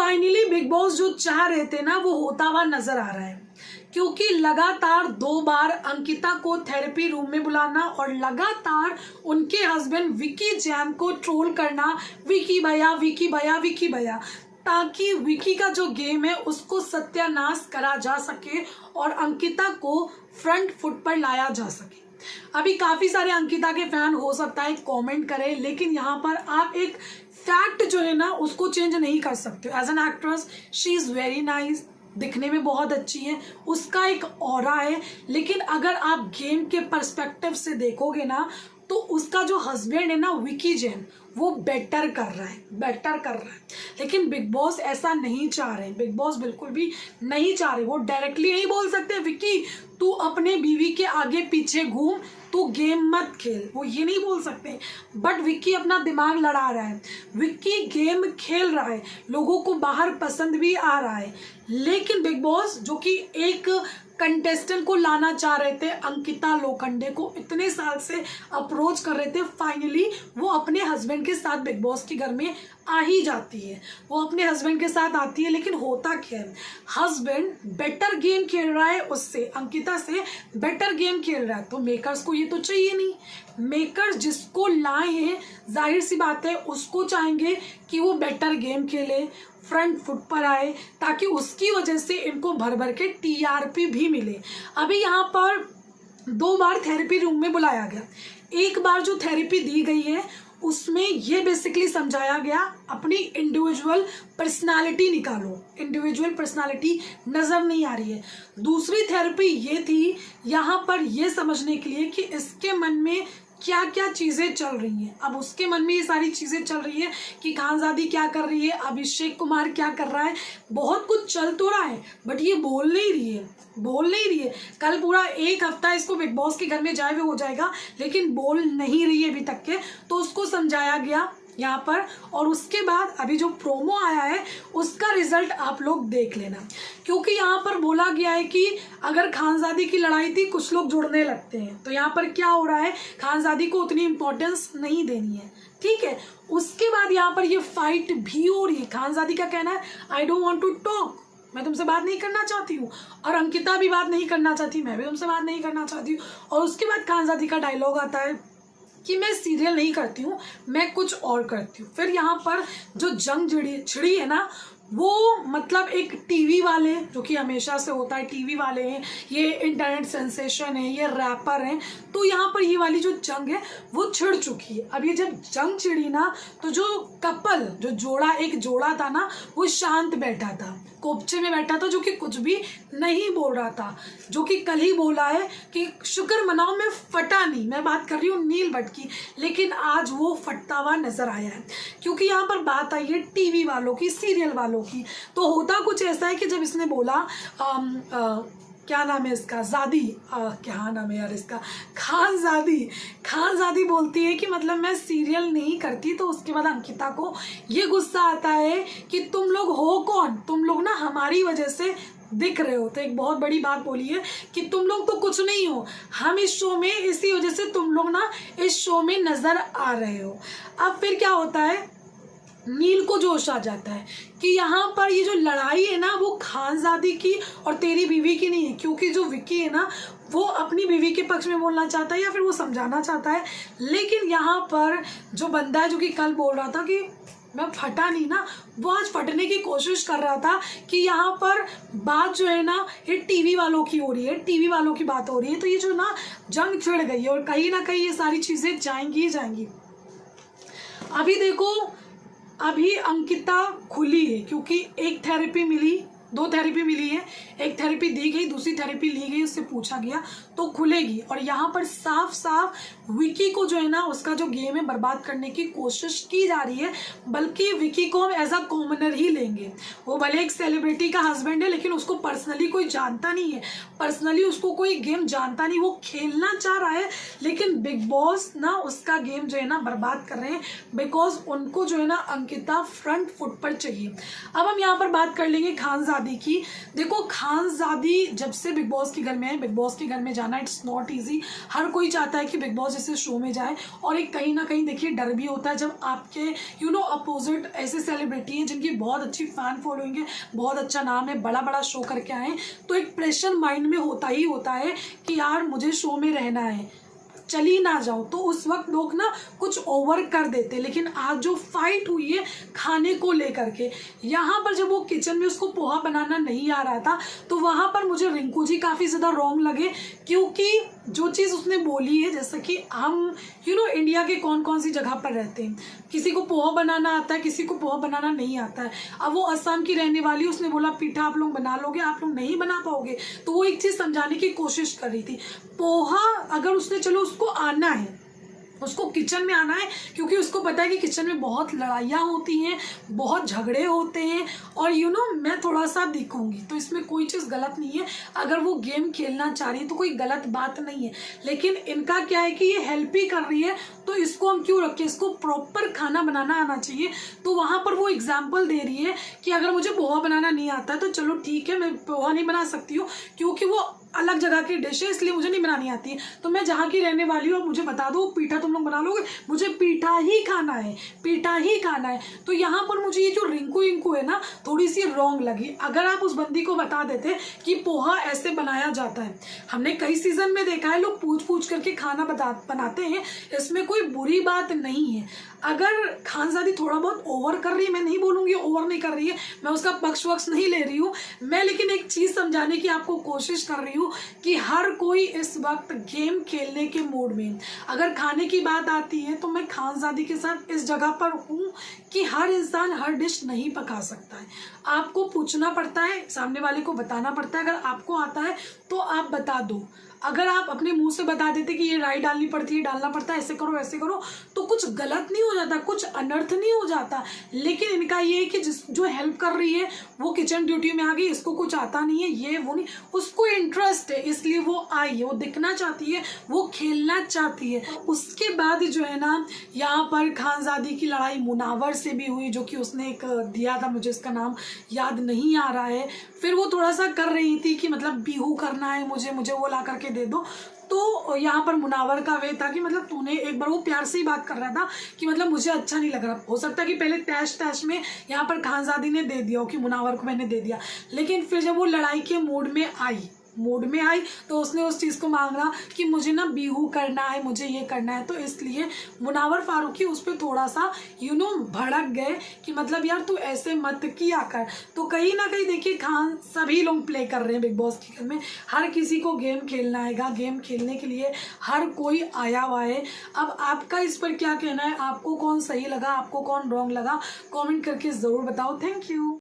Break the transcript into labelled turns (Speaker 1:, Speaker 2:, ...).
Speaker 1: Finally big boss जो चाह रहे थे ना वो होता हुआ नजर आ रहा है, क्योंकि लगातार 2 बार अंकिता को थेरेपी रूम में बुलाना और लगातार उनके हस्बैंड विकी जैन को ट्रोल करना, विकी भैया विकी भैया विकी भैया, ताकि विकी का जो गेम है उसको सत्यानाश करा जा सके और अंकिता को फ्रंट फुट पर लाया जा सके। अभी काफी सारे अंकिता के फैन हो सकता है कमेंट करें, लेकिन यहाँ पर आप एक फैक्ट जो है ना उसको चेंज नहीं कर सकते। As an actress she is very nice, दिखने में बहुत अच्छी है, उसका एक ऑरा है, लेकिन अगर आप गेम के पर्सपेक्टिव से देखोगे ना तो उसका जो हस्बैंड है ना विकी जैन, वो बेटर कर रहा है। लेकिन बिग बॉस ऐसा नहीं चाह रहे, बिग बॉस बिल्कुल भी नहीं चाह रहे। वो डायरेक्टली यही बोल सकते विकी तू अपने बीवी के आगे पीछे घूम, तू गेम मत खेल, वो ये नहीं बोल सकते। बट विक्की अपना दिमाग लड़ा रहा है, विक्की गेम खेल रहा है, लोगों को बाहर पसंद भी आ रहा है। लेकिन बिग बॉस जो कि एक कंटेस्टेंट को लाना चाह रहे थे, अंकिता लोखंडे को इतने साल से अप्रोच कर रहे थे, फाइनली वो अपने हस्बैंड के साथ बिग बॉस के घर में आ ही जाती है। वो अपने हस्बैंड के साथ आती है, लेकिन होता क्या है, हस्बैंड बेटर गेम खेल रहा है, उससे अंकिता से बेटर गेम खेल रहा है। तो मेकर्स को ये तो चाहिए नहीं, मेकर्स जिसको लाए हैं जाहिर सी बात है उसको चाहेंगे कि वो बेटर गेम खेले, फ्रंट फुट पर आए, ताकि उसकी वजह से इनको भर भर के टीआरपी भी मिले। अभी यहाँ पर 2 बार थेरेपी रूम में बुलाया गया। एक बार जो थेरेपी दी गई है उसमें ये बेसिकली समझाया गया अपनी इंडिविजुअल पर्सनालिटी निकालो, इंडिविजुअल पर्सनालिटी नज़र नहीं आ रही है। दूसरी थेरेपी ये थी यहाँ पर ये समझने के लिए कि इसके मन में क्या क्या चीज़ें चल रही हैं। अब उसके मन में ये सारी चीज़ें चल रही है कि खानजादी क्या कर रही है, अभिषेक कुमार क्या कर रहा है, बहुत कुछ चल तो रहा है बट ये बोल नहीं रही है। कल पूरा 1 हफ्ता इसको बिग बॉस के घर में जाए हुए हो जाएगा, लेकिन बोल नहीं रही है अभी तक के, तो उसको समझाया गया यहाँ पर। और उसके बाद अभी जो प्रोमो आया है उसका रिजल्ट आप लोग देख लेना, क्योंकि यहाँ पर बोला गया है कि अगर खानजादी की लड़ाई थी कुछ लोग जुड़ने लगते हैं, तो यहाँ पर क्या हो रहा है, खानजादी को उतनी इम्पोर्टेंस नहीं देनी है, ठीक है। उसके बाद यहाँ पर ये फाइट भी हो रही है। खानजादी का कहना है I don't want to talk, मैं तुमसे बात नहीं करना चाहती हूँ, और अंकिता भी बात नहीं करना चाहती, मैं भी तुमसे बात नहीं करना चाहती हूँ। और उसके बाद खानजादी का डायलॉग आता है कि मैं सीरियल नहीं करती हूँ, मैं कुछ और करती हूँ। फिर यहाँ पर जो जंग छिड़ी है ना, वो मतलब एक टीवी वाले, जो कि हमेशा से होता है, टीवी वाले हैं, ये इंटरनेट सेंसेशन है, ये रैपर हैं, तो यहाँ पर ये वाली जो जंग है वो छिड़ चुकी है। अब ये जब जंग छिड़ी ना तो जो कपल, जो जोड़ा, एक जोड़ा था ना, वो शांत बैठा था, कोपचे में बैठा था, जो कि कुछ भी नहीं बोल रहा था, जो कि कल ही बोला है कि शुक्र मनाओ मैं फटा नहीं, मैं बात कर रही हूँ नील भट्ट की, लेकिन आज वो फटता हुआ नजर आया है, क्योंकि यहाँ पर बात आई है टीवी वालों की, सीरियल वालों की। तो होता कुछ ऐसा है कि जब इसने बोला क्या नाम है इसका, जादी, क्या नाम है यार इसका, खानजादी बोलती है कि मतलब मैं सीरियल नहीं करती, तो उसके बाद अंकिता को ये गुस्सा आता है कि तुम लोग हो कौन, तुम लोग ना हमारी वजह से दिख रहे हो। तो एक बहुत बड़ी बात बोली है कि तुम लोग तो कुछ नहीं हो, हम इस शो में इसी वजह से तुम लोग ना इस शो में नजर आ रहे हो। अब फिर क्या होता है, नील को जोश आ जाता है कि यहाँ पर ये जो लड़ाई है ना वो खानजादी की और तेरी बीवी की नहीं है, क्योंकि जो विक्की है ना वो अपनी बीवी के पक्ष में बोलना चाहता है या फिर वो समझाना चाहता है। लेकिन यहाँ पर जो बंदा है जो कि कल बोल रहा था कि मैं फटा नहीं ना, वो आज फटने की कोशिश कर रहा था कि यहाँ पर बात जो है ना ये टीवी वालों की हो रही है, टीवी वालों की बात हो रही है, तो ये जो ना जंग छिड़ गई है और कहीं ना कहीं ये सारी चीज़ें जाएंगी ही जाएंगी। अभी देखो, अभी अंकिता खुली है, क्योंकि एक थेरेपी मिली, 2 थेरेपी मिली है, एक थेरेपी दी गई, दूसरी थेरेपी ली गई, उससे पूछा गया तो खुलेगी। और यहाँ पर साफ साफ विकी को जो है ना उसका जो गेम है बर्बाद करने की कोशिश की जा रही है, बल्कि विकी को हम एज अ कॉमनर ही लेंगे। वो भले एक सेलिब्रिटी का हस्बैंड है, लेकिन उसको पर्सनली कोई जानता नहीं है, पर्सनली उसको कोई गेम जानता नहीं, वो खेलना चाह रहा है, लेकिन बिग बॉस ना उसका गेम जो है ना बर्बाद कर रहे हैं, बिकॉज उनको जो है ना अंकिता फ्रंट फुट पर चाहिए। अब हम यहाँ पर बात कर लेंगे खानजादी की। देखो, खानजादी जब से बिग बॉस के घर में है, बिग बॉस के घर में जाना इट्स नॉट ईजी। हर कोई चाहता है कि बिग बॉस जैसे शो में जाए। और एक कहीं ना कहीं देखिए डर भी होता है जब आपके अपोजिट ऐसे सेलिब्रिटी हैं जिनकी बहुत अच्छी फैन फॉलोइंग है, बहुत अच्छा नाम है, बड़ा बड़ा शो करके आए, तो एक प्रेशर माइंड में होता ही होता है कि यार मुझे शो में रहना है, चली ना जाओ। तो उस वक्त लोग ना कुछ ओवर कर देते। लेकिन आज जो फाइट हुई है खाने को लेकर के, यहाँ पर जब वो किचन में उसको पोहा बनाना नहीं आ रहा था, तो वहाँ पर मुझे रिंकू जी काफ़ी ज़्यादा रॉन्ग लगे, क्योंकि जो चीज़ उसने बोली है, जैसे कि हम इंडिया के कौन कौन सी जगह पर रहते हैं, किसी को पोहा बनाना आता है, किसी को पोहा बनाना नहीं आता है। अब वो असम की रहने वाली, उसने बोला पीठा आप लोग बना लोगे, आप लोग नहीं बना पाओगे, तो वो एक चीज़ समझाने की कोशिश कर रही थी। पोहा अगर उसने, चलो उसको आना है, उसको किचन में आना है, क्योंकि उसको पता है कि किचन में बहुत लड़ाइयाँ होती हैं, बहुत झगड़े होते हैं, और मैं थोड़ा सा दिखूंगी, तो इसमें कोई चीज़ गलत नहीं है। अगर वो गेम खेलना चाह रही है तो कोई गलत बात नहीं है। लेकिन इनका क्या है कि ये हेल्प ही कर रही है, तो इसको हम क्यों रखें, इसको प्रॉपर खाना बनाना आना चाहिए। तो वहाँ पर वो एग्जाम्पल दे रही है कि अगर मुझे पोहा बनाना नहीं आता है तो चलो ठीक है, मैं पोहा नहीं बना सकती हूँ, क्योंकि वो अलग जगह की डिश है, इसलिए मुझे नहीं बनानी आती है। तो मैं जहाँ की रहने वाली हूँ, मुझे बता दो पीठा तुम लोग बना लोगे, मुझे पीठा ही खाना है, पीठा ही खाना है। तो यहाँ पर मुझे ये जो रिंकू है ना, थोड़ी सी रॉन्ग लगी। अगर आप उस बंदी को बता देते कि पोहा ऐसे बनाया जाता है, हमने कई सीजन में देखा है लोग पूछ पूछ करके खाना बनाते हैं, इसमें कोई बुरी बात नहीं है। अगर खानजादी थोड़ा बहुत ओवर कर रही है, मैं नहीं बोलूँगी ओवर नहीं कर रही है, मैं उसका पक्ष वक्ष नहीं ले रही हूँ मैं, लेकिन एक चीज़ समझाने की आपको कोशिश कर रही हूँ कि हर कोई इस वक्त गेम खेलने के मूड में। अगर खाने की बात आती है तो मैं खानजादी के साथ इस जगह पर हूँ कि हर इंसान हर डिश नहीं पका सकता है। आपको पूछना पड़ता है, सामने वाले को बताना पड़ता है। अगर आपको आता है तो आप बता दो। अगर आप अपने मुंह से बता देते कि ये राई डालनी पड़ती है, डालना पड़ता है, ऐसे करो, तो कुछ गलत नहीं हो जाता, कुछ अनर्थ नहीं हो जाता। लेकिन इनका ये है कि जो हेल्प कर रही है वो किचन ड्यूटी में आ गई, इसको कुछ आता नहीं है, ये वो नहीं, उसको इंटरेस्ट है इसलिए वो आई है, वो दिखना चाहती है, वो खेलना चाहती है। उसके बाद जो है ना, यहाँ पर खानजादी की लड़ाई मुनावर से भी हुई, जो कि उसने एक दिया था, मुझे इसका नाम याद नहीं आ रहा है। फिर वो थोड़ा सा कर रही थी कि मतलब बिहू करना है मुझे वो ला करके दे दो। तो यहाँ पर मुनावर का वे था कि मतलब तूने, एक बार वो प्यार से ही बात कर रहा था कि मतलब मुझे अच्छा नहीं लग रहा। हो सकता है कि पहले तैश में यहाँ पर खानजादी ने दे दिया हो कि मुनावर को मैंने दे दिया, लेकिन फिर जब वो लड़ाई के मूड में आई तो उसने उस चीज़ को मांगा कि मुझे ना बिहू करना है, मुझे ये करना है। तो इसलिए मुनावर फारूकी उस पर थोड़ा सा भड़क गए कि मतलब यार तू ऐसे मत किया कर। तो कहीं ना कहीं देखिए खान सभी लोग प्ले कर रहे हैं बिग बॉस के घर में, हर किसी को गेम खेलना आएगा, गेम खेलने के लिए हर कोई आया हुआ है। अब आपका इस पर क्या कहना है, आपको कौन सही लगा, आपको कौन रॉन्ग लगा, कॉमेंट करके ज़रूर बताओ। Thank you.